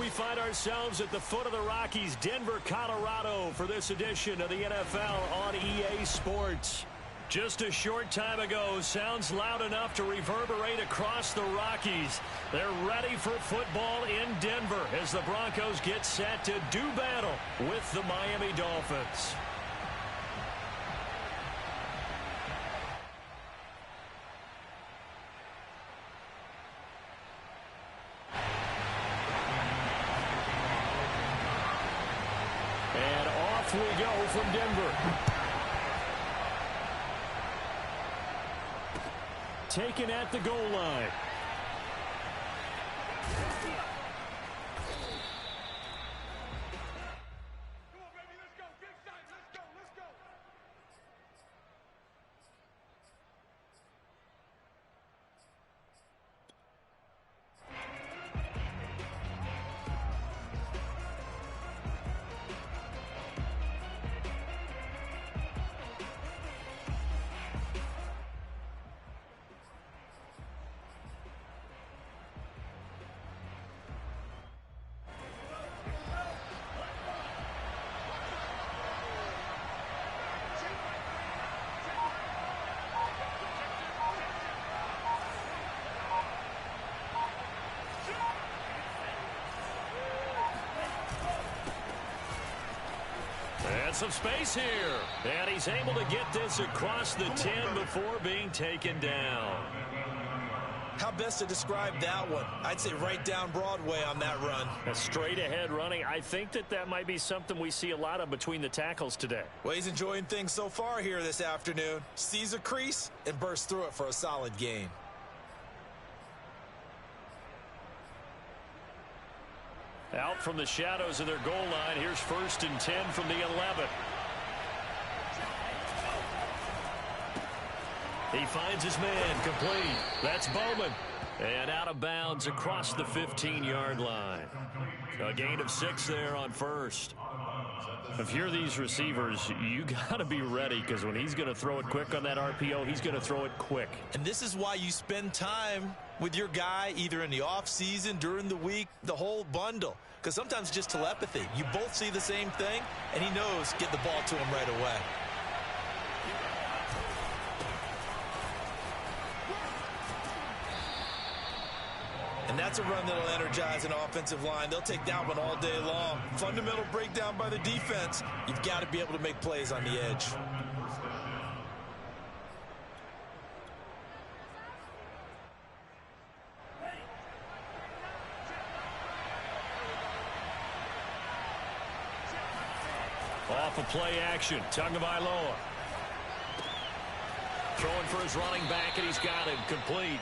we find ourselves at the foot of the Rockies, Denver, Colorado, for this edition of the NFL on EA Sports. Just a short time ago, sounds loud enough to reverberate across the Rockies. They're ready for football in Denver as the Broncos get set to do battle with the Miami Dolphins. And off we go from Denver. Taken at the goal line. Some space here, and he's able to get this across the 10 before being taken down. How best to describe that one? I'd say right down Broadway on that run. A straight ahead running. I think that might be something we see a lot of between the tackles today. Well, he's enjoying things so far here this afternoon. Sees a crease and bursts through it for a solid gain. Out from the shadows of their goal line. Here's 1st and 10 from the 11. He finds his man complete. That's Bowman. And out of bounds across the 15-yard line. A gain of 6 there on first. If you're these receivers, you got to be ready because when he's going to throw it quick on that RPO, he's going to throw it quick. And this is why you spend time with your guy either in the offseason, during the week, the whole bundle. Because sometimes just telepathy. You both see the same thing, and he knows get the ball to him right away. And that's a run that'll energize an offensive line. They'll take that one all day long. Fundamental breakdown by the defense. You've got to be able to make plays on the edge. Off of play action, Tagovailoa. Throwing for his running back, and he's got him complete.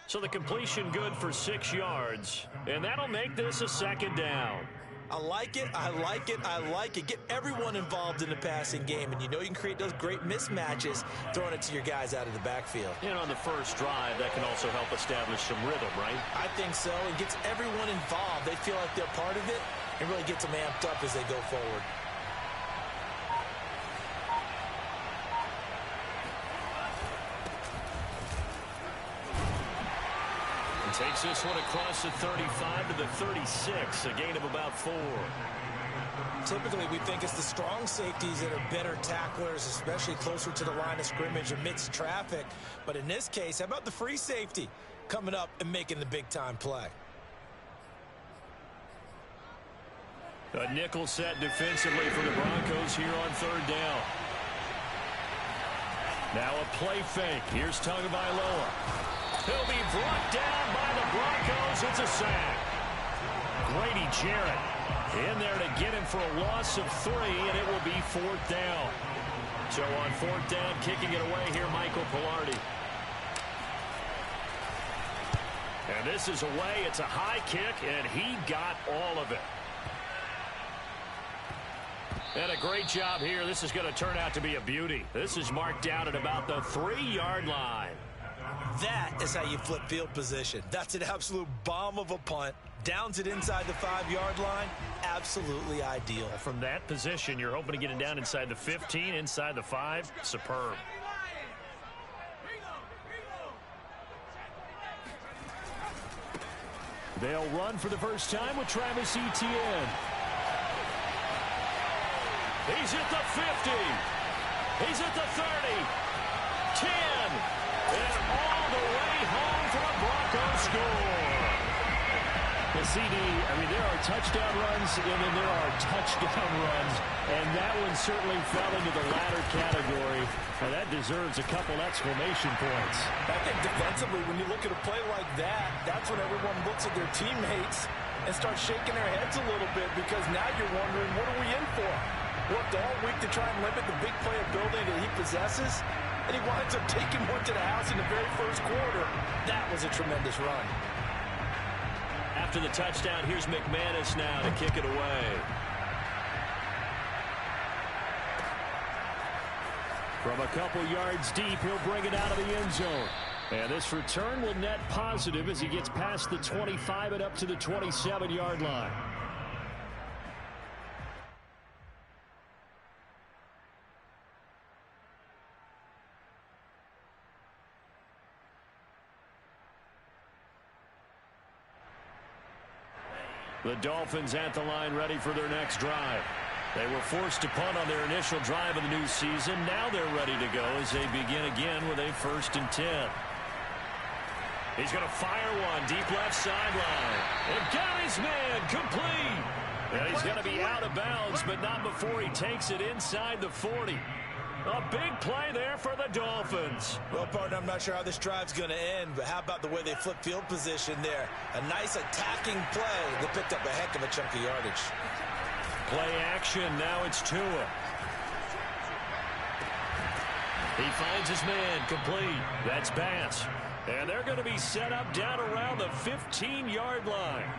So the completion good for 6 yards, and that'll make this a 2nd down. I like it, I like it, I like it. Get everyone involved in the passing game, and you know you can create those great mismatches throwing it to your guys out of the backfield. And on the first drive, that can also help establish some rhythm, right? I think so. It gets everyone involved. They feel like they're part of it. It really gets them amped up as they go forward. And takes this one across the 35 to the 36, a gain of about 4. Typically, we think it's the strong safeties that are better tacklers, especially closer to the line of scrimmage amidst traffic. But in this case, how about the free safety coming up and making the big-time play? A nickel set defensively for the Broncos here on 3rd down. Now a play fake. Here's Tagovailoa. He'll be brought down by the Broncos. It's a sack. Grady Jarrett in there to get him for a loss of 3, and it will be 4th down. So on 4th down, kicking it away here, Michael Pilardi. And this is away. It's a high kick, and he got all of it. And a great job here. This is going to turn out to be a beauty. This is marked down at about the 3-yard line. That is how you flip field position. That's an absolute bomb of a punt. Downs it inside the 5-yard line. Absolutely ideal. From that position, you're hoping to get it down inside the 15, inside the 5. Superb. They'll run for the first time with Travis Etienne. He's at the 50. He's at the 30. 10. And all the way home for a Broncos score. The CD, I mean, there are touchdown runs, and then there are touchdown runs, and that one certainly fell into the latter category, and that deserves a couple exclamation points. I think defensively, when you look at a play like that, that's when everyone looks at their teammates and starts shaking their heads a little bit, because now you're wondering, what are we in for? Worked all week to try and limit the big play ability that he possesses, and he winds up taking one to the house in the very first quarter. That was a tremendous run. After the touchdown, here's McManus now to kick it away. From a couple yards deep, he'll bring it out of the end zone. And this return will net positive as he gets past the 25 and up to the 27-yard line. The Dolphins at the line ready for their next drive. They were forced to punt on their initial drive of the new season. Now they're ready to go as they begin again with a 1st and 10. He's going to fire one deep left sideline. And got his man complete. And he's going to be out of bounds, but not before he takes it inside the 40. A big play there for the Dolphins. Well, partner, I'm not sure how this drive's going to end, but how about the way they flip field position there? A nice attacking play. They picked up a heck of a chunk of yardage. Play action. Now it's Tua. He finds his man complete. That's Bass. And they're going to be set up down around the 15-yard line.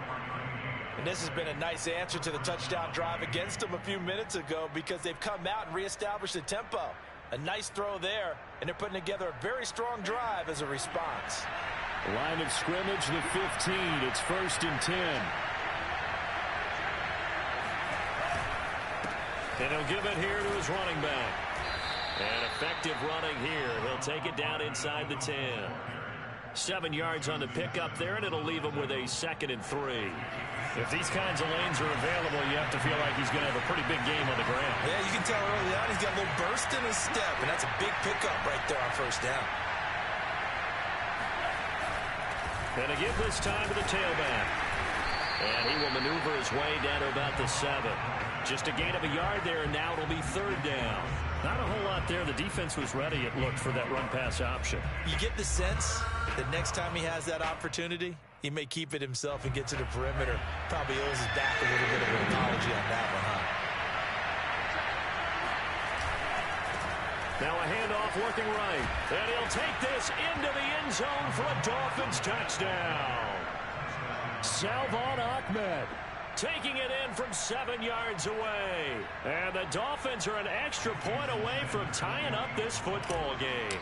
And this has been a nice answer to the touchdown drive against them a few minutes ago, because they've come out and reestablished the tempo. A nice throw there, and they're putting together a very strong drive as a response. Line of scrimmage, the 15. It's 1st and 10. And he'll give it here to his running back. And effective running here. He'll take it down inside the 10. 7 yards on the pickup there, and it'll leave him with a 2nd and 3. If these kinds of lanes are available, you have to feel like he's going to have a pretty big game on the ground. Yeah, you can tell early on he's got a little burst in his step, and that's a big pickup right there on 1st down. And a give this time to the tailback. And he will maneuver his way down to about the 7. Just a gain of a yard there, and now it'll be 3rd down. Not a whole lot there. The defense was ready, it looked, for that run-pass option. You get the sense that next time he has that opportunity, he may keep it himself and get to the perimeter. Probably owes his back a little bit of an apology on that one, huh? Now a handoff working right. And he'll take this into the end zone for a Dolphins touchdown. Salvon Ahmed taking it in from 7 yards away. And the Dolphins are an extra point away from tying up this football game.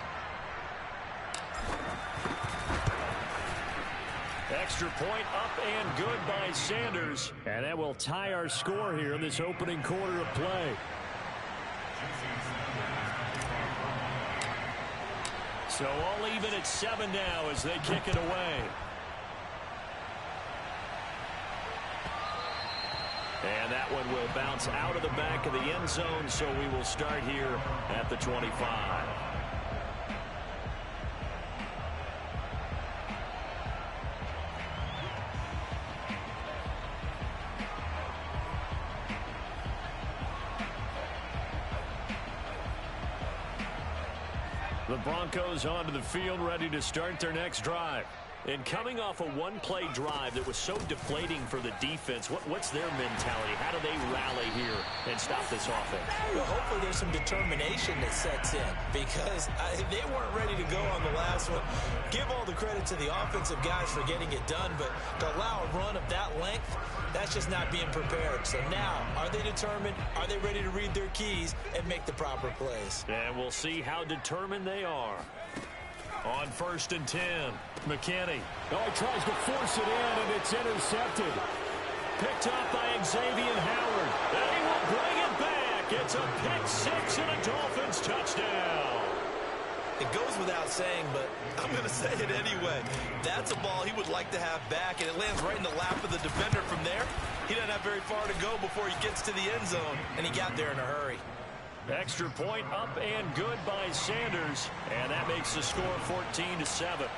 Extra point up and good by Sanders. And that will tie our score here in this opening quarter of play. So all even at 7 now as they kick it away. And that one will bounce out of the back of the end zone, so we will start here at the 25. The Broncos onto the field, ready to start their next drive. And coming off a one-play drive that was so deflating for the defense, what's their mentality? How do they rally here and stop this offense? Well, hopefully there's some determination that sets in, because they weren't ready to go on the last one. Give all the credit to the offensive guys for getting it done, but to allow a run of that length, that's just not being prepared. So now, are they determined? Are they ready to read their keys and make the proper plays? And we'll see how determined they are. On 1st and 10, McKinney. Oh, he tries to force it in, and it's intercepted. Picked up by Xavier Howard. And he will bring it back. It's a pick 6 and a Dolphins touchdown. It goes without saying, but I'm going to say it anyway. That's a ball he would like to have back, and it lands right in the lap of the defender. From there, he doesn't have very far to go before he gets to the end zone, and he got there in a hurry. Extra point up and good by Sanders, and that makes the score 14-7.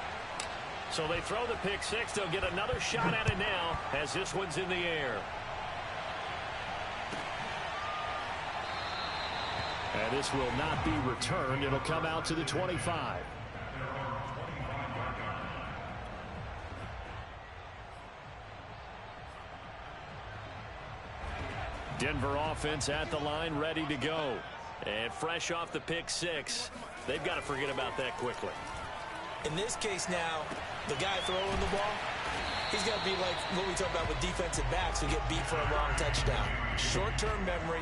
So they throw the pick six. They'll get another shot at it now as this one's in the air. And this will not be returned. It'll come out to the 25. Denver offense at the line, ready to go. And fresh off the pick six, they've got to forget about that quickly. In this case now, the guy throwing the ball, he's got to be like what we talk about with defensive backs who get beat for a long touchdown. Short-term memory,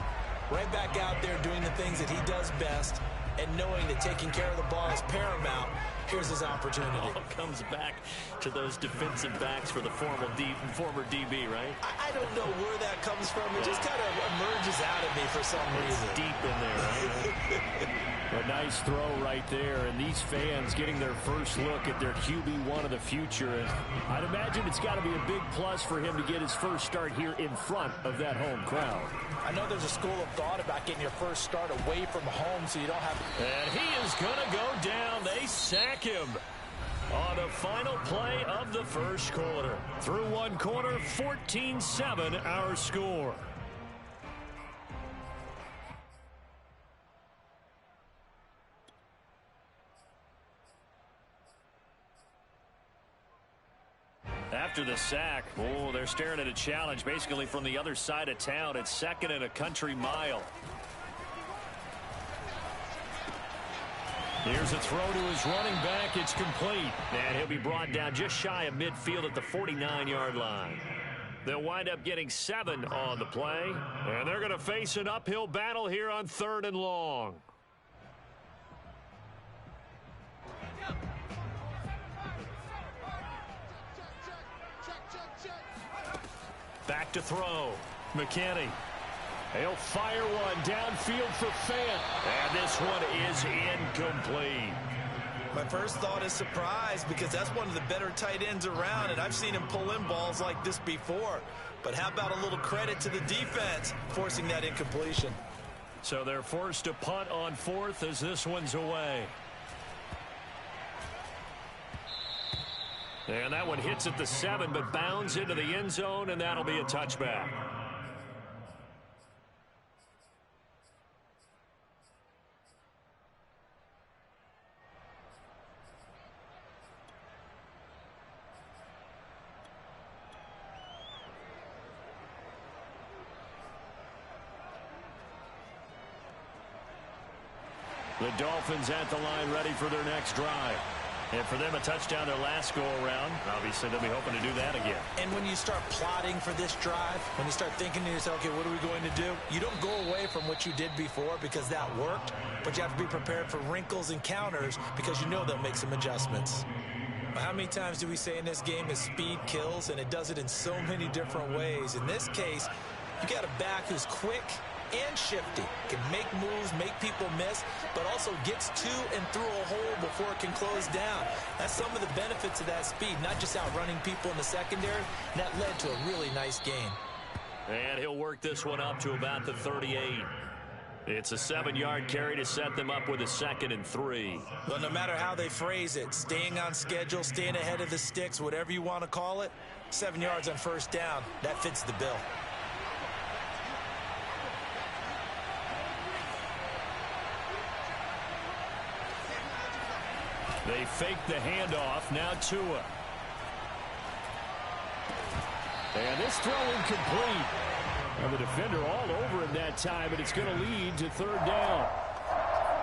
right back out there doing the things that he does best, and knowing that taking care of the ball is paramount. Here's his opportunity. All comes back to those defensive backs for the former DB, right? I don't know where that comes from. It just kind of emerges out of me for some reason. It's deep in there, right? A nice throw right there, and these fans getting their first look at their QB1 of the future. And I'd imagine it's got to be a big plus for him to get his first start here in front of that home crowd. I know there's a school of thought about getting your first start away from home so you don't have... And he is going to go down. They sack him on the final play of the first quarter. Through one quarter, 14-7 our score. After the sack, they're staring at a challenge basically from the other side of town. It's second and a country mile. Here's a throw to his running back. It's complete. And he'll be brought down just shy of midfield at the 49-yard line. They'll wind up getting 7 on the play. And they're going to face an uphill battle here on 3rd and long. Back to throw. McKinney. He'll fire one downfield for Fant. And this one is incomplete. My first thought is surprise because that's one of the better tight ends around, and I've seen him pull in balls like this before. But how about a little credit to the defense forcing that incompletion? So they're forced to punt on 4th as this one's away. And that one hits at the 7, but bounds into the end zone, and that'll be a touchback. The Dolphins at the line ready for their next drive. And for them, a touchdown their last go-around. Obviously, they'll be hoping to do that again. And when you start plotting for this drive, when you start thinking to yourself, okay, what are we going to do? You don't go away from what you did before because that worked, but you have to be prepared for wrinkles and counters because you know they'll make some adjustments. How many times do we say in this game is speed kills, and it does it in so many different ways. In this case, you got a back who's quick and shifty, can make moves, make people miss, but also gets to and through a hole before it can close down. That's some of the benefits of that speed, not just outrunning people in the secondary. And that led to a really nice gain. And he'll work this one up to about the 38. It's a 7-yard carry to set them up with a 2nd and 3. Well, no matter how they phrase it, staying on schedule, staying ahead of the sticks, whatever you want to call it, 7 yards on first down, that fits the bill. They fake the handoff. Now Tua. And this throw incomplete. And the defender all over him that time, and it's going to lead to 3rd down.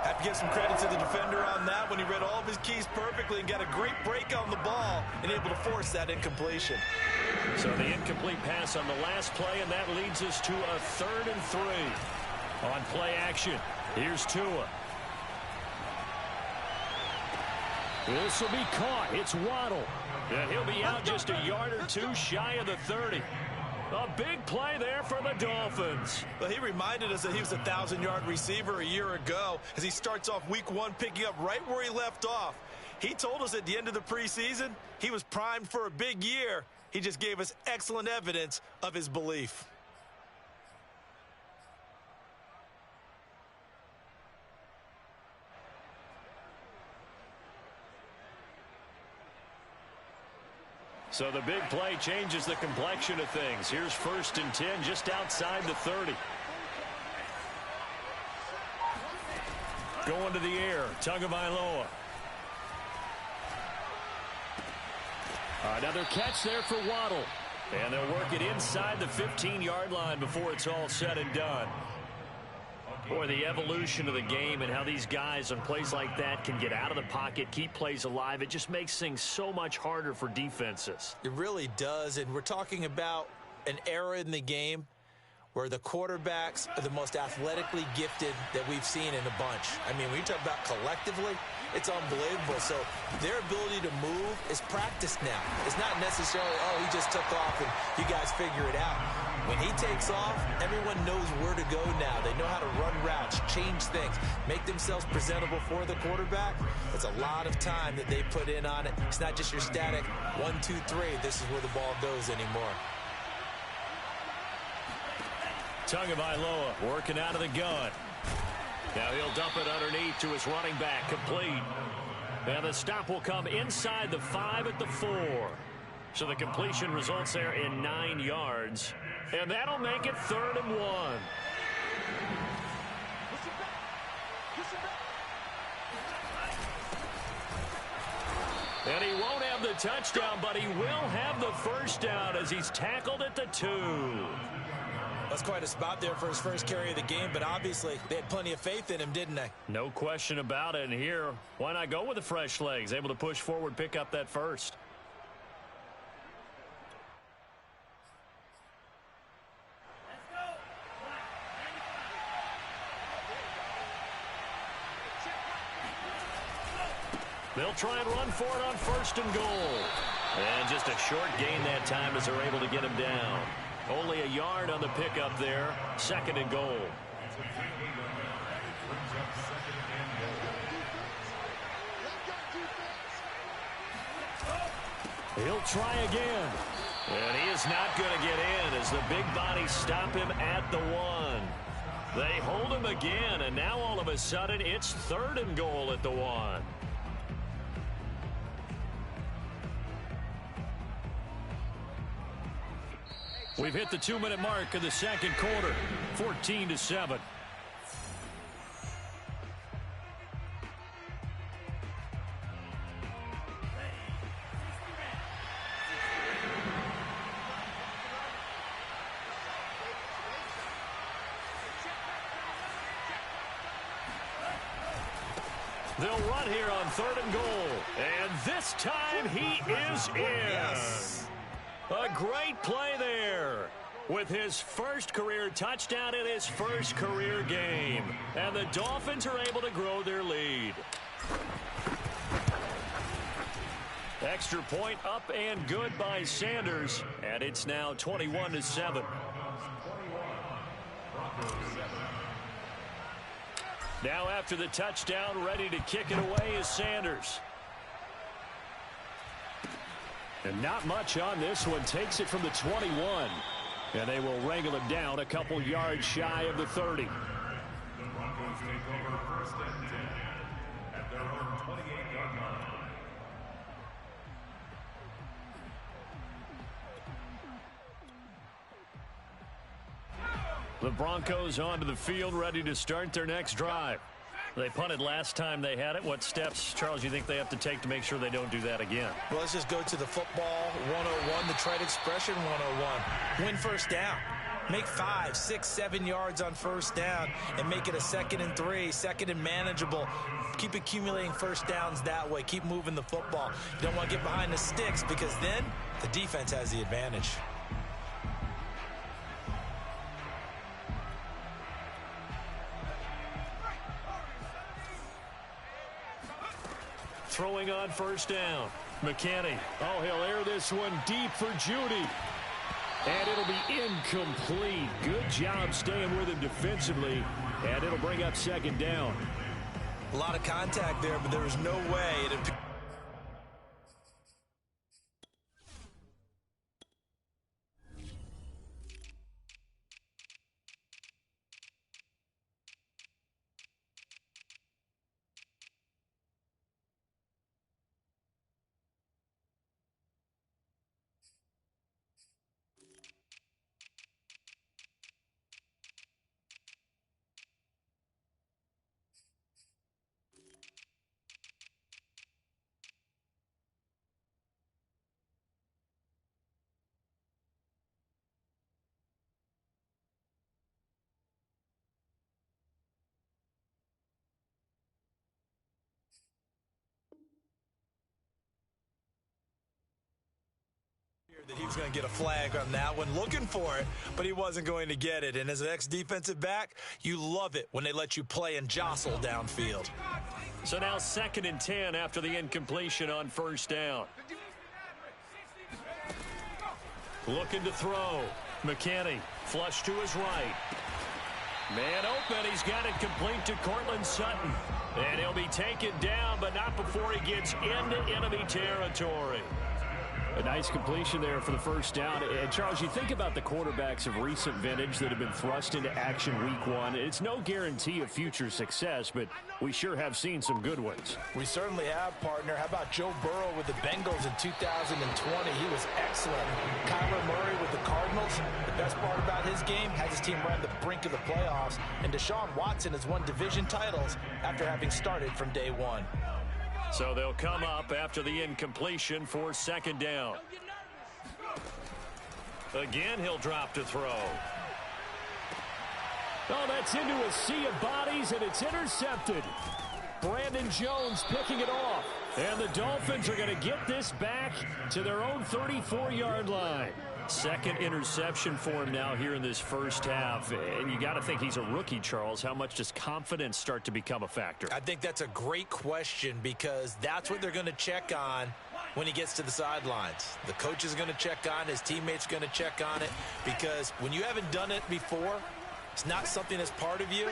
Have to give some credit to the defender on that when he read all of his keys perfectly and got a great break on the ball and able to force that incompletion. So the incomplete pass on the last play, and that leads us to a 3rd and 3. On play action, here's Tua. This will be caught. It's Waddle. And he'll be out just a yard or two shy of the 30. A big play there for the Dolphins. Well, he reminded us that he was a 1,000-yard receiver a year ago as he starts off week 1 picking up right where he left off. He told us at the end of the preseason he was primed for a big year. He just gave us excellent evidence of his belief. So the big play changes the complexion of things. Here's 1st and 10 just outside the 30. Going to the air, Tagovailoa. Another catch there for Waddle. And they'll work it inside the 15-yard line before it's all said and done. Boy, the evolution of the game and how these guys on plays like that can get out of the pocket, keep plays alive, it just makes things so much harder for defenses. It really does, and we're talking about an era in the game where the quarterbacks are the most athletically gifted that we've seen in a bunch. I mean, when you talk about collectively, it's unbelievable. So their ability to move is practiced now. It's not necessarily, oh, he just took off and you guys figure it out. When he takes off, everyone knows where to go now. They know how to run routes, change things, make themselves presentable for the quarterback. It's a lot of time that they put in on it. It's not just your static 1, 2, 3. This is where the ball goes anymore. Tagovailoa working out of the gun. Now he'll dump it underneath to his running back, complete. And the stop will come inside the 5 at the 4. So the completion results there in 9 yards. And that'll make it 3rd and 1. And he won't have the touchdown, but he will have the first down as he's tackled at the 2. That's quite a spot there for his first carry of the game, but obviously they had plenty of faith in him, didn't they? No question about it. And here, why not go with the fresh legs? Able to push forward, pick up that first. They'll try and run for it on 1st and goal. And just a short gain that time as they're able to get him down. Only a yard on the pickup there. 2nd and goal. He'll try again. And he is not going to get in as the big bodies stop him at the 1. They hold him again, and now all of a sudden it's 3rd and goal at the 1. We've hit the 2-minute mark of the 2nd quarter. 14-7. They'll run here on 3rd and goal. And this time he is in. Yes. A great play there with his first career touchdown in his first career game. And the Dolphins are able to grow their lead. Extra point up and good by Sanders. And it's now 21-7. Now after the touchdown, ready to kick it away is Sanders. And not much on this one. Takes it from the 21. And they will wrangle him down a couple yards shy of the 30. The Broncos take over 1st and 10 at their own 28-yard line. The Broncos onto the field, ready to start their next drive. They punted last time they had it. What steps, Charles, you think they have to take to make sure they don't do that again? Well, let's just go to the football 101, the trade expression 101. Win 1st down. Make 5, 6, 7 yards on 1st down and make it a 2nd and 3, 2nd and manageable. Keep accumulating 1st downs that way. Keep moving the football. You don't want to get behind the sticks because then the defense has the advantage. Throwing on 1st down. McKinney. Oh, he'll air this one deep for Judy. And it'll be incomplete. Good job staying with him defensively. And it'll bring up second down. A lot of contact there, but there was no way it. That he was going to get a flag on that one, looking for it, but he wasn't going to get it. And as an ex-defensive back, you love it when they let you play and jostle downfield. So now 2nd and 10 after the incompletion on first down. Looking to throw. McKinney, flush to his right. Man open, he's got it complete to Cortland Sutton. And he'll be taken down, but not before he gets into enemy territory. A nice completion there for the first down. And, Charles, you think about the quarterbacks of recent vintage that have been thrust into action week 1. It's no guarantee of future success, but we sure have seen some good ones. We certainly have, partner. How about Joe Burrow with the Bengals in 2020? He was excellent. Kyler Murray with the Cardinals. The best part about his game, has his team right on the brink of the playoffs. And Deshaun Watson has won division titles after having started from day 1. So they'll come up after the incompletion for second down. Again, he'll drop to throw. Oh, that's into a sea of bodies, and it's intercepted. Brandon Jones picking it off. And the Dolphins are going to get this back to their own 34-yard line. Second interception for him now here in this first half. And you got to think he's a rookie, Charles. How much does confidence start to become a factor? I think that's a great question because that's what they're going to check on when he gets to the sidelines. The coach is going to check on it. His teammates are going to check on it because when you haven't done it before, it's not something that's part of you.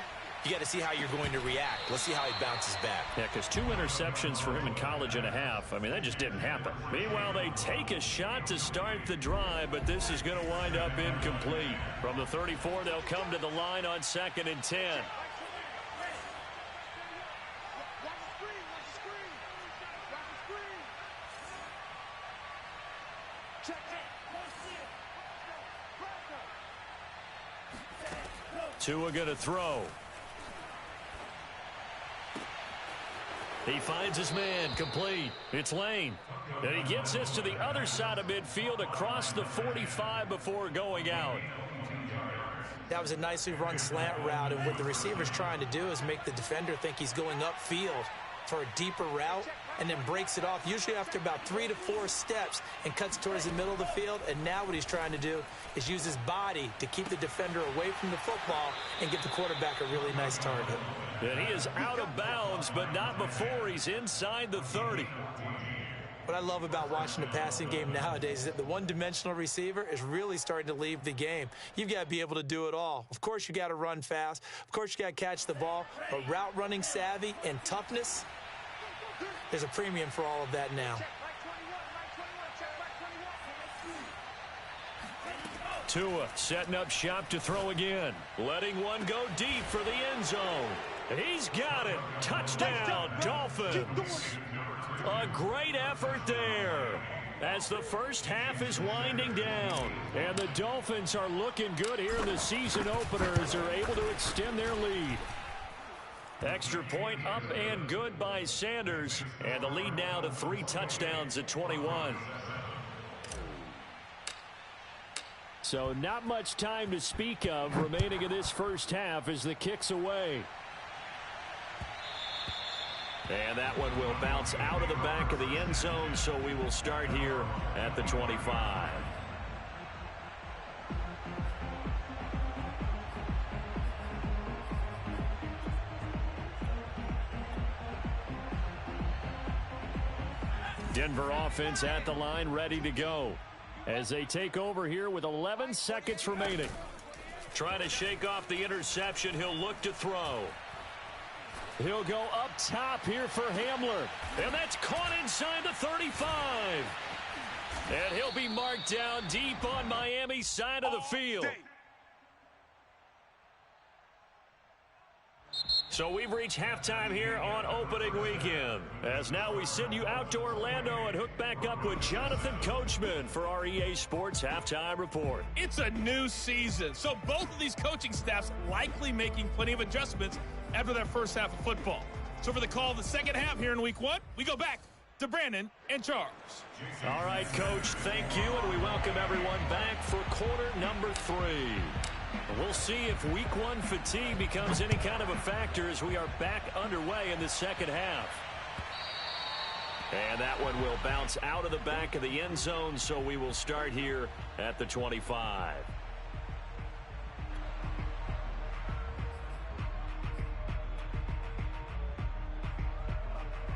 You got to see how you're going to react. Let's see how he bounces back. Yeah, because 2 interceptions for him in college and a half. I mean, that just didn't happen. Meanwhile, they take a shot to start the drive, but this is going to wind up incomplete. From the 34, they'll come to the line on 2nd and 10. Tua going to throw. He finds his man, complete. It's Lane. And he gets this to the other side of midfield across the 45 before going out. That was a nicely run slant route, and what the receiver's trying to do is make the defender think he's going upfield for a deeper route and then breaks it off, usually after about 3 to 4 steps, and cuts towards the middle of the field. And now what he's trying to do is use his body to keep the defender away from the football and give the quarterback a really nice target. And he is out of bounds, but not before he's inside the 30. What I love about watching the passing game nowadays is that the one-dimensional receiver is really starting to leave the game. You've got to be able to do it all. Of course, you got to run fast. Of course, you got to catch the ball. But route running savvy and toughness, there's a premium for all of that now. Tua setting up shop to throw again. Letting one go deep for the end zone. He's got it. Touchdown, Dolphins. A great effort there as the first half is winding down. And the Dolphins are looking good here in the season opener as they're able to extend their lead. Extra point up and good by Sanders. And the lead now to 3 touchdowns at 21. So not much time to speak of remaining in this first half as the kick's away. And that one will bounce out of the back of the end zone, so we will start here at the 25. Denver offense at the line, ready to go. as they take over here with 11 seconds remaining. Trying to shake off the interception. He'll look to throw. He'll go up top here for Hamler. And that's caught inside the 35. And he'll be marked down deep on Miami's side of the field. So we've reached halftime here on opening weekend. As now we send you out to Orlando and hook back up with Jonathan Coachman for our EA Sports Halftime Report. It's a new season, so both of these coaching staffs likely making plenty of adjustments after their first half of football. So for the call of the second half here in week one, we go back to Brandon and Charles. All right, Coach, thank you, and we welcome everyone back for quarter number 3. We'll see if week one fatigue becomes any kind of a factor as we are back underway in the second half. And that one will bounce out of the back of the end zone, so we will start here at the 25.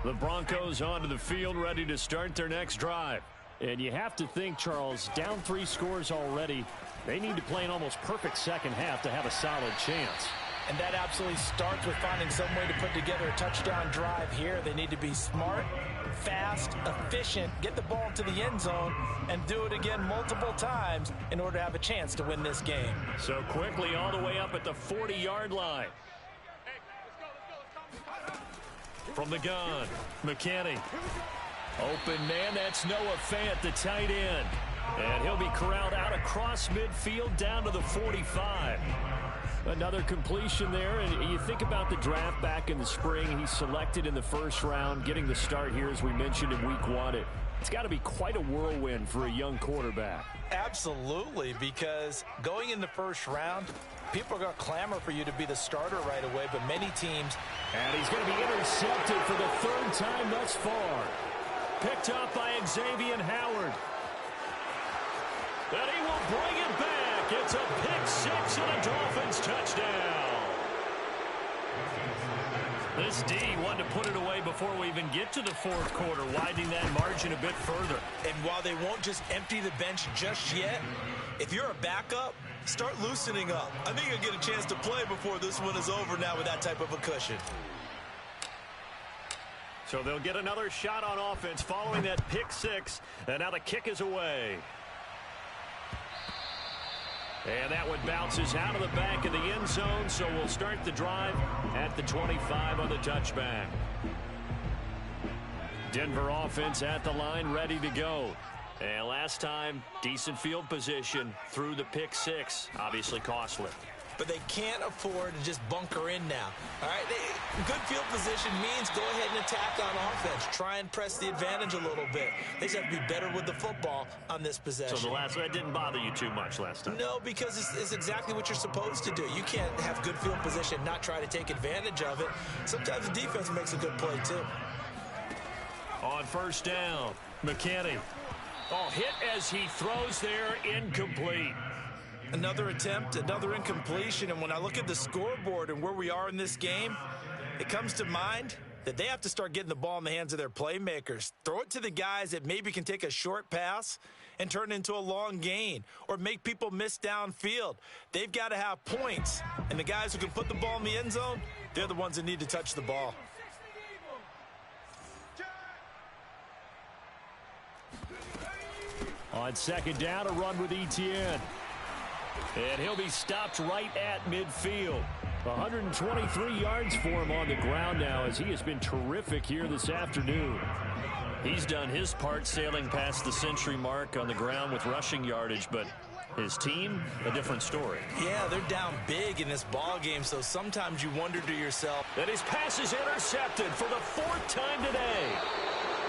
The Broncos onto the field, ready to start their next drive. And you have to think, Charles, down 3 scores already. They need to play an almost perfect second half to have a solid chance. And that absolutely starts with finding some way to put together a touchdown drive here. They need to be smart, fast, efficient, get the ball to the end zone, and do it again multiple times in order to have a chance to win this game. So quickly all the way up at the 40-yard line. From the gun, McKinney. Open man, that's Noah Fant, the tight end. And he'll be corralled out across midfield down to the 45. Another completion there, and you think about the draft back in the spring. He's selected in the first round, getting the start here, as we mentioned, in week 1. It's got to be quite a whirlwind for a young quarterback. Absolutely, because going in the first round, people are going to clamor for you to be the starter right away, but many teams... And he's going to be intercepted for the 3rd time thus far. Picked up by Xavier Howard. And he will bring it back. It's a pick 6 and a Dolphins touchdown. This D wanted to put it away before we even get to the 4th quarter, widening that margin a bit further. And while they won't just empty the bench just yet, if you're a backup, start loosening up. I think you'll get a chance to play before this one is over now with that type of a cushion. So they'll get another shot on offense following that pick 6. And now the kick is away. And that one bounces out of the back of the end zone, so we'll start the drive at the 25 on the touchback. Denver offense at the line, ready to go. And last time, decent field position through the pick 6. Obviously costly. But they can't afford to just bunker in now. All right, good field position means go ahead and attack on offense. Try and press the advantage a little bit. They just have to be better with the football on this possession. So that didn't bother you too much last time? No, because it's exactly what you're supposed to do. You can't have good field position and not try to take advantage of it. Sometimes the defense makes a good play, too. On first down, McKinney. Oh, hit as he throws there, incomplete. Another attempt, another incompletion, and when I look at the scoreboard and where we are in this game, it comes to mind that they have to start getting the ball in the hands of their playmakers. Throw it to the guys that maybe can take a short pass and turn it into a long gain or make people miss downfield. They've got to have points, and the guys who can put the ball in the end zone, they're the ones that need to touch the ball. On second down, a run with Etienne. And he'll be stopped right at midfield. 123 yards for him on the ground now, as he has been terrific here this afternoon. He's done his part sailing past the century mark on the ground with rushing yardage, but his team, a different story. Yeah, they're down big in this ball game, so sometimes you wonder to yourself. And his pass is intercepted for the 4th time today.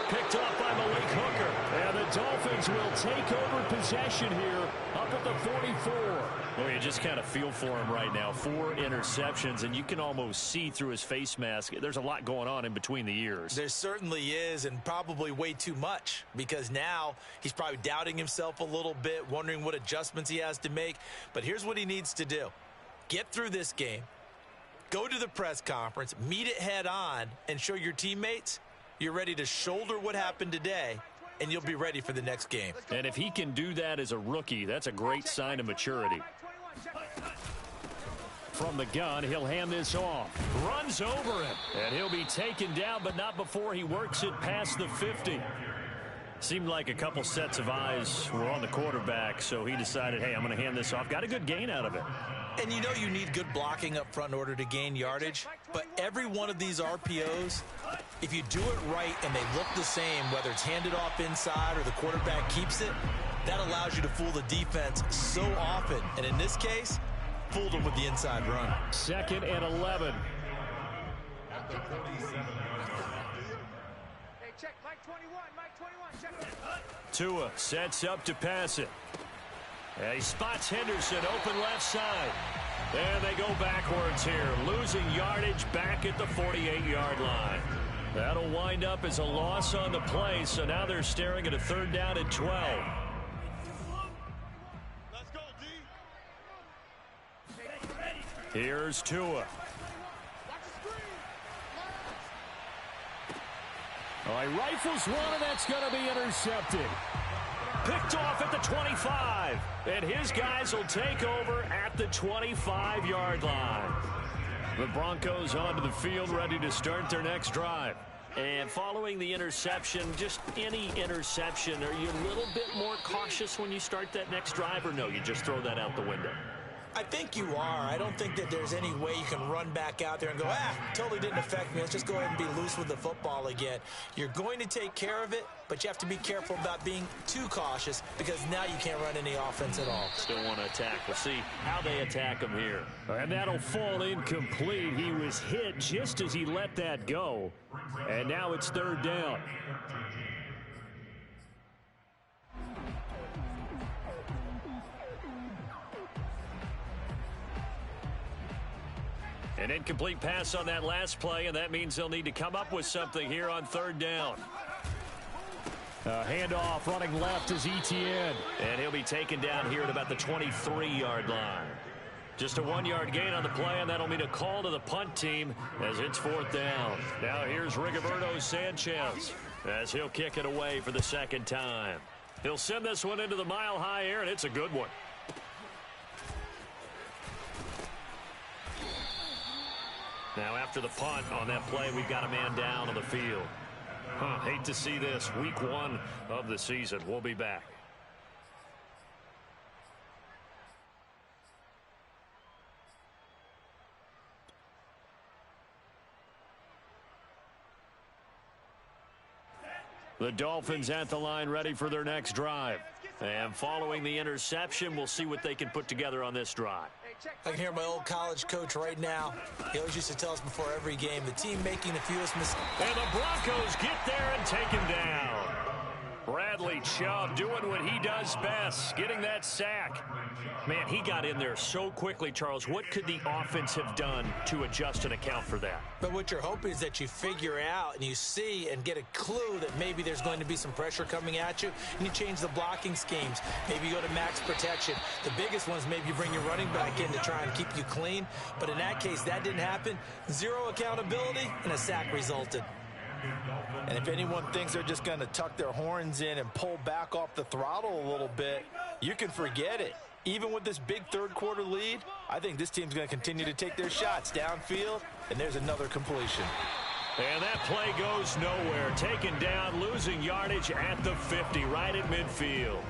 Picked up by Malik Hooker. And the Dolphins will take over possession here up at the 44. Well, you just kind of feel for him right now. 4 interceptions, and you can almost see through his face mask. There's a lot going on in between the ears. There certainly is, and probably way too much, because now he's probably doubting himself a little bit, wondering what adjustments he has to make. But here's what he needs to do. Get through this game, go to the press conference, meet it head on, and show your teammates you're ready to shoulder what happened today and you'll be ready for the next game. And if he can do that as a rookie, that's a great sign of maturity. From the gun, he'll hand this off. Runs over him. And he'll be taken down, but not before he works it past the 50. Seemed like a couple sets of eyes were on the quarterback, so he decided, hey, I'm going to hand this off. Got a good gain out of it. And you know you need good blocking up front in order to gain yardage, but every one of these RPOs, if you do it right and they look the same, whether it's handed off inside or the quarterback keeps it, that allows you to fool the defense so often. And in this case, fooled them with the inside run. 2nd and 11. Check, Mike 21, Mike 21, check. Tua sets up to pass it. And he spots Henderson open left side. And they go backwards here, losing yardage back at the 48-yard line. That'll wind up as a loss on the play, so now they're staring at a 3rd down and 12. Let's go, D. Here's Tua. Oh, he rifles one, and that's going to be intercepted. Picked off at the 25. And his guys will take over at the 25-yard line. The Broncos onto the field, ready to start their next drive. And following the interception, just any interception, are you a little bit more cautious when you start that next drive, or no, you just throw that out the window? I think you are. I don't think that there's any way you can run back out there and go, totally didn't affect me. Let's just go ahead and be loose with the football again. You're going to take care of it, but you have to be careful about being too cautious because now you can't run any offense at all. Still want to attack. We'll see how they attack him here. And that'll fall incomplete. He was hit just as he let that go. And now it's 3rd down. An incomplete pass on that last play, and that means they'll need to come up with something here on 3rd down. Handoff running left is Etienne. And he'll be taken down here at about the 23-yard line. Just a 1-yard gain on the play, and that'll mean a call to the punt team as it's 4th down. Now here's Rigoberto Sanchez as he'll kick it away for the 2nd time. He'll send this one into the mile-high air, and it's a good one. Now after the punt on that play, we've got a man down on the field. Hate to see this. Week 1 of the season. We'll be back. The Dolphins at the line, ready for their next drive. And following the interception, we'll see what they can put together on this drive. I can hear my old college coach right now. He always used to tell us before every game, the team making the fewest mistakes. And the Broncos get there and take him down. Bradley Chubb doing what he does best, getting that sack. Man, he got in there so quickly, Charles. What could the offense have done to adjust and account for that? But what you're hoping is that you figure out and you see and get a clue that maybe there's going to be some pressure coming at you, and you change the blocking schemes. Maybe you go to max protection. The biggest one is maybe you bring your running back in to try and keep you clean. But in that case, that didn't happen. Zero accountability, and a sack resulted. And if anyone thinks they're just going to tuck their horns in and pull back off the throttle a little bit, you can forget it. Even with this big third-quarter lead, I think this team's going to continue to take their shots downfield, and there's another completion. And that play goes nowhere. Taken down, losing yardage at the 50, right at midfield.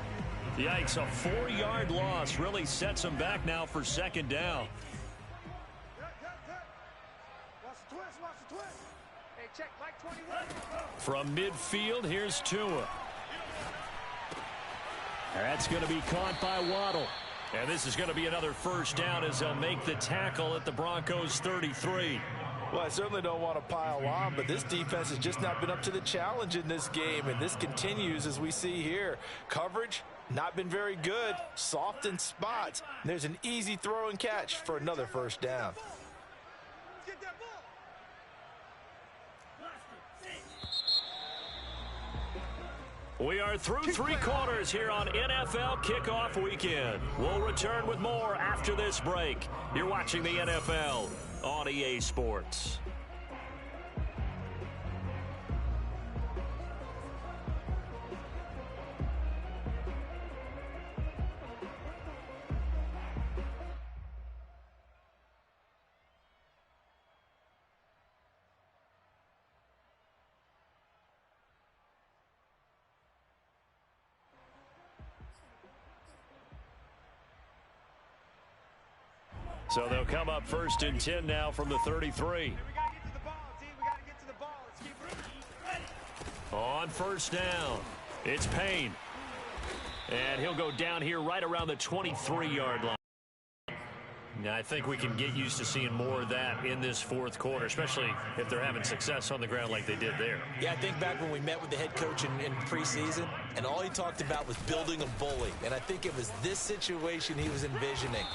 Yikes, a 4-yard loss really sets them back now for 2nd down. From midfield, here's Tua. That's going to be caught by Waddle. And this is going to be another 1st down as they'll make the tackle at the Broncos' 33. Well, I certainly don't want to pile on, but this defense has just not been up to the challenge in this game, and this continues as we see here. Coverage, not been very good, soft in spots. There's an easy throw and catch for another 1st down. We are through 3 quarters here on NFL Kickoff Weekend. We'll return with more after this break. You're watching the NFL on EA Sports. So they'll come up 1st and 10 now from the 33. On 1st down, it's Payne. And he'll go down here right around the 23-yard line. Now, I think we can get used to seeing more of that in this 4th quarter, especially if they're having success on the ground like they did there. Yeah, I think back when we met with the head coach in preseason, and all he talked about was building a bully. And I think it was this situation he was envisioning.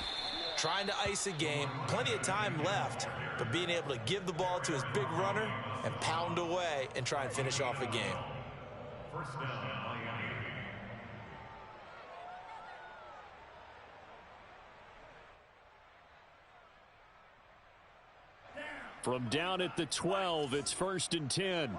Trying to ice a game, plenty of time left, but being able to give the ball to his big runner and pound away and try and finish off a game. 1st down, Miami. From down at the 12, it's 1st and 10.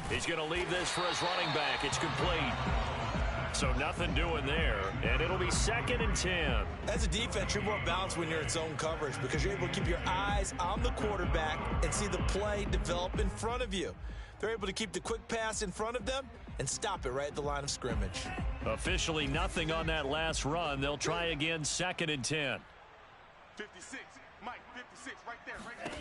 He's going to leave this for his running back. It's complete. So nothing doing there, and it'll be 2nd and 10. As a defense, you're more balanced when you're in zone coverage because you're able to keep your eyes on the quarterback and see the play develop in front of you. They're able to keep the quick pass in front of them and stop it right at the line of scrimmage. Officially nothing on that last run. They'll try again, 2nd and 10. 56, Mike, 56, right there, right there.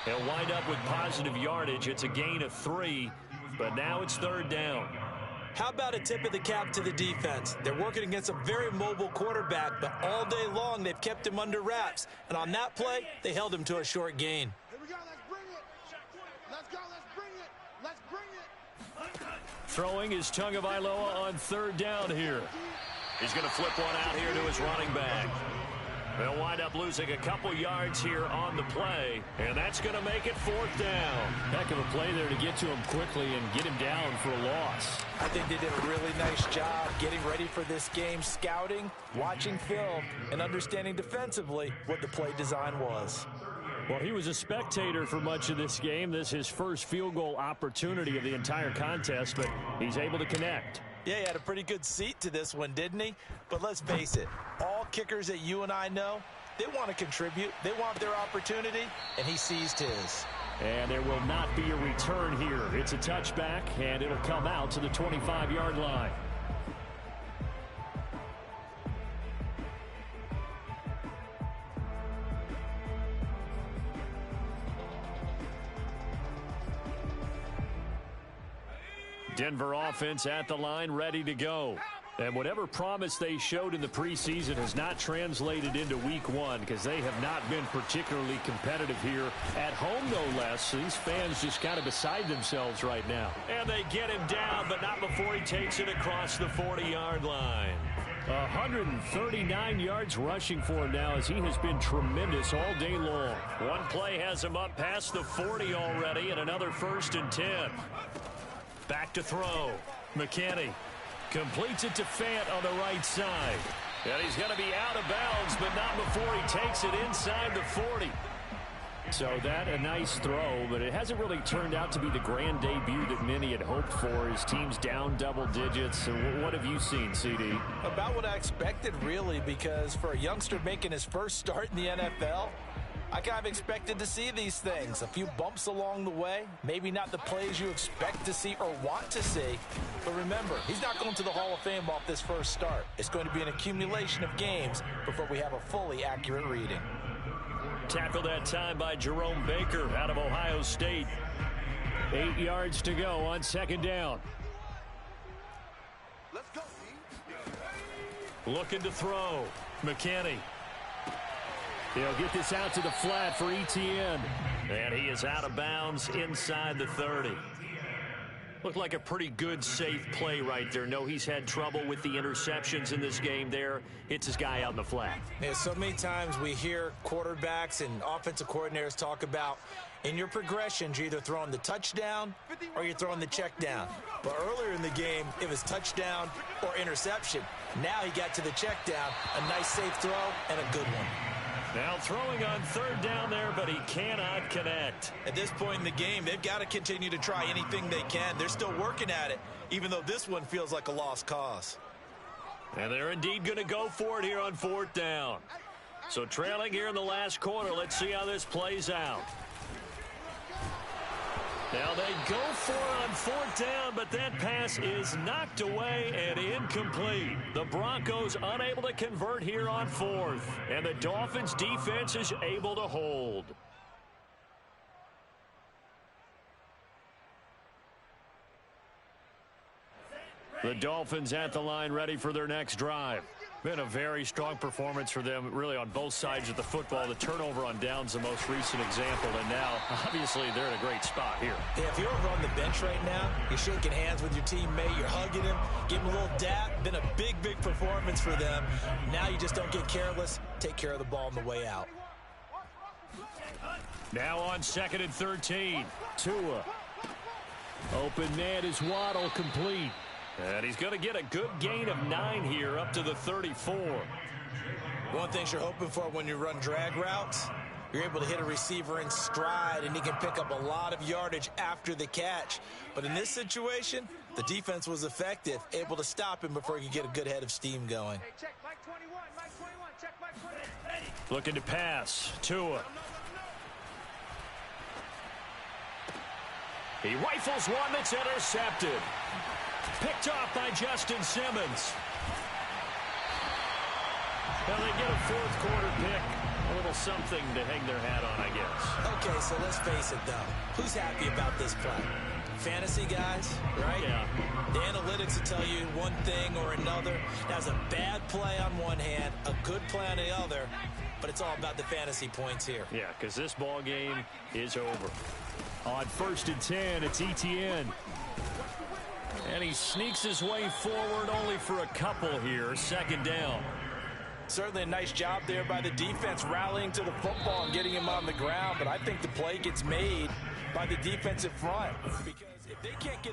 He'll wind up with positive yardage. It's a gain of 3, but now it's 3rd down. How about a tip of the cap to the defense? They're working against a very mobile quarterback, but all day long they've kept him under wraps. And on that play, they held him to a short gain. Here we go, let's bring it. Let's go, let's bring it. Let's bring it. Throwing is Tagovailoa on 3rd down here. He's going to flip one out here to his running back. They'll wind up losing a couple yards here on the play, and that's going to make it 4th down. Heck of a play there to get to him quickly and get him down for a loss. I think they did a really nice job getting ready for this game, scouting, watching film, and understanding defensively what the play design was. Well, he was a spectator for much of this game. This is his first field goal opportunity of the entire contest, but he's able to connect. Yeah, he had a pretty good seat to this one, didn't he? But let's face it, all kickers that you and I know, they want to contribute. They want their opportunity, and he seized his. And there will not be a return here. It's a touchback, and it'll come out to the 25-yard line. Denver offense at the line, ready to go. And whatever promise they showed in the preseason has not translated into week 1 because they have not been particularly competitive here at home, no less. These fans just kind of beside themselves right now. And they get him down, but not before he takes it across the 40-yard line. 139 yards rushing for him now as he has been tremendous all day long. One play has him up past the 40 already, and another 1st and 10. Back to throw. McKinney completes it to Fant on the right side. And he's going to be out of bounds, but not before he takes it inside the 40. So that a nice throw, but it hasn't really turned out to be the grand debut that many had hoped for. His team's down double digits. What have you seen, CD? About what I expected, really, because for a youngster making his first start in the NFL, I kind of expected to see these things. A few bumps along the way. Maybe not the plays you expect to see or want to see. But remember, he's not going to the Hall of Fame off this first start. It's going to be an accumulation of games before we have a fully accurate reading. Tackled that time by Jerome Baker out of Ohio State. 8 yards to go on 2nd down. Let's go, Looking to throw. McKinney. He'll get this out to the flat for Etienne. And he is out of bounds inside the 30. Looked like a pretty good, safe play right there. No, he's had trouble with the interceptions in this game there. Hits his guy out in the flat. Yeah, so many times we hear quarterbacks and offensive coordinators talk about in your progressions, you're either throwing the touchdown or you're throwing the check down. But earlier in the game, it was touchdown or interception. Now he got to the check down, a nice safe throw, and a good one. Now throwing on 3rd down there, but he cannot connect. At this point in the game, they've got to continue to try anything they can. They're still working at it, even though this one feels like a lost cause. And they're indeed going to go for it here on 4th down. So trailing here in the last quarter, let's see how this plays out. Now they go for it on 4th down, but that pass is knocked away and incomplete. The Broncos unable to convert here on 4th, and the Dolphins defense is able to hold. The Dolphins at the line, ready for their next drive. Been a very strong performance for them, really, on both sides of the football. The turnover on downs, the most recent example, and now, obviously, they're in a great spot here. Yeah, if you're over on the bench right now, you're shaking hands with your teammate, you're hugging him, giving him a little dap. Been a big, big performance for them. Now you just don't get careless. Take care of the ball on the way out. Now on 2nd and 13. Tua. Open man is Waddle, complete. And he's going to get a good gain of 9 here up to the 34. One thing you're hoping for when you run drag routes, you're able to hit a receiver in stride, and he can pick up a lot of yardage after the catch. But in this situation, the defense was effective, able to stop him before he could get a good head of steam going. Hey, check Mike 21, Mike 21, check Mike 21. Looking to pass. Tua. He rifles one that's intercepted. Picked off by Justin Simmons. Well, they get a 4th quarter pick. A little something to hang their hat on, I guess. Okay, so let's face it, though. Who's happy about this play? Fantasy guys, right? Yeah. The analytics will tell you one thing or another. That's a bad play on one hand, a good play on the other, but it's all about the fantasy points here. Yeah, because this ball game is over. On 1st and 10, it's Etienne. And he sneaks his way forward only for a couple here. 2nd down. Certainly a nice job there by the defense rallying to the football and getting him on the ground. But I think the play gets made by the defensive front. Because if they can't get